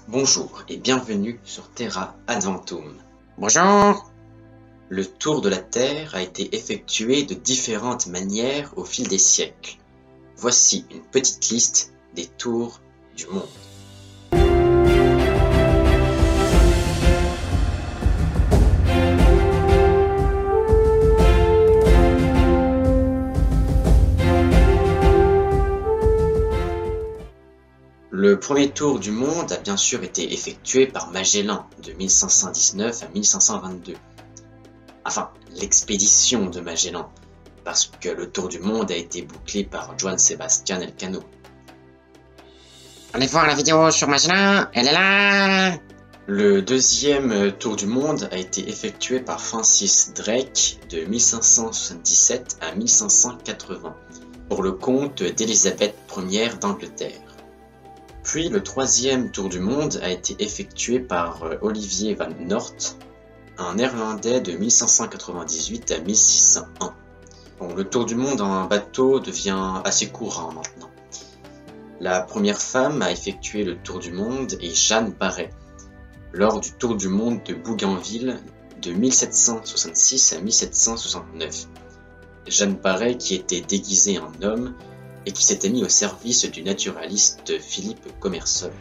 Bonjour et bienvenue sur Terra Adventum. Bonjour. Le tour de la Terre a été effectué de différentes manières au fil des siècles. Voici une petite liste des tours du monde. Le premier tour du monde a bien sûr été effectué par Magellan de 1519 à 1522. Enfin, l'expédition de Magellan, parce que le tour du monde a été bouclé par Juan Sebastián Elcano. Allez voir la vidéo sur Magellan, elle est là. Le deuxième tour du monde a été effectué par Francis Drake de 1577 à 1580 pour le compte d'Élisabeth Ier d'Angleterre. Puis le troisième tour du monde a été effectué par Olivier van Noort, un Néerlandais de 1598 à 1601. Bon, le tour du monde en bateau devient assez courant maintenant. La première femme à effectuer le tour du monde est Jeanne Barret, lors du tour du monde de Bougainville de 1766 à 1769. Jeanne Barret qui était déguisée en homme et qui s'était mis au service du naturaliste Philippe Commerson.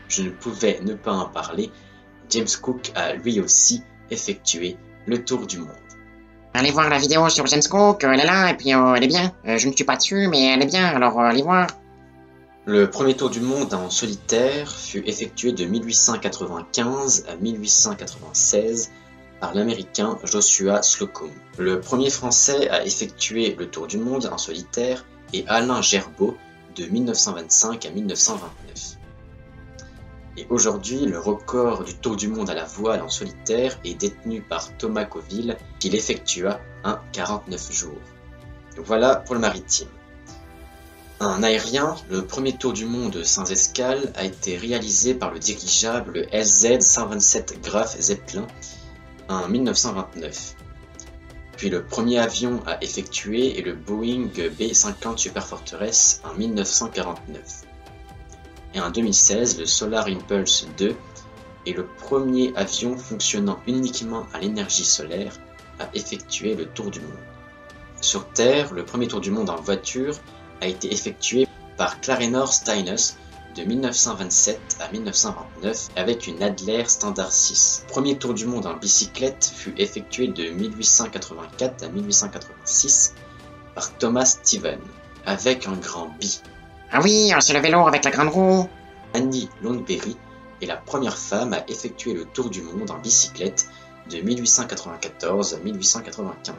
Je ne pouvais ne pas en parler, James Cook a lui aussi effectué le tour du monde. Allez voir la vidéo sur James Cook, elle est là, et puis elle est bien. Je ne suis pas dessus, mais elle est bien, alors allez voir. Le premier tour du monde en solitaire fut effectué de 1895 à 1896 par l'américain Joshua Slocum. Le premier français à effectuer le tour du monde en solitaire est Alain Gerbaud de 1925 à 1929. Et aujourd'hui, le record du tour du monde à la voile en solitaire est détenu par Thomas Coville, qui l'effectua en 49 jours. Voilà pour le maritime. En aérien, le premier tour du monde sans escale a été réalisé par le dirigeable SZ-127 Graf Zeppelin en 1929. Puis le premier avion à effectuer est le Boeing B-50 Superfortress en 1949. Et en 2016, le Solar Impulse 2 est le premier avion fonctionnant uniquement à l'énergie solaire à effectuer le tour du monde. Sur Terre, le premier tour du monde en voiture a été effectué par Clarenor Steinus de 1927 à 1929 avec une Adler Standard 6. Le premier tour du monde en bicyclette fut effectué de 1884 à 1886 par Thomas Steven avec un grand B. Ah oui, c'est le vélo avec la grande roue. Annie Lundberg est la première femme à effectuer le tour du monde en bicyclette de 1894 à 1895.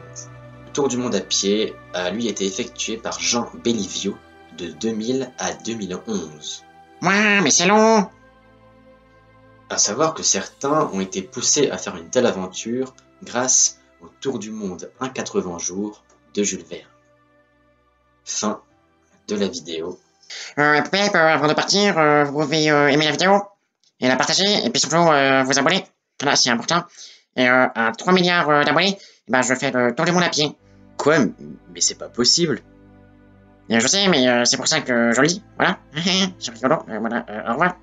Le tour du monde à pied a lui été effectué par Jean Bellivio de 2000 à 2011. Ouais, mais c'est long. À savoir que certains ont été poussés à faire une telle aventure grâce au tour du monde en 80 jours de Jules Verne. Fin de la vidéo. Peut-être avant de partir, vous pouvez aimer la vidéo et la partager, et puis surtout vous abonner. Voilà, c'est important. Et à 3 milliards d'abonnés, je fais le tour du monde à pied. Quoi? Mais c'est pas possible. Et je sais, mais c'est pour ça que je le dis. Voilà. C'est rigolo. Voilà, au revoir.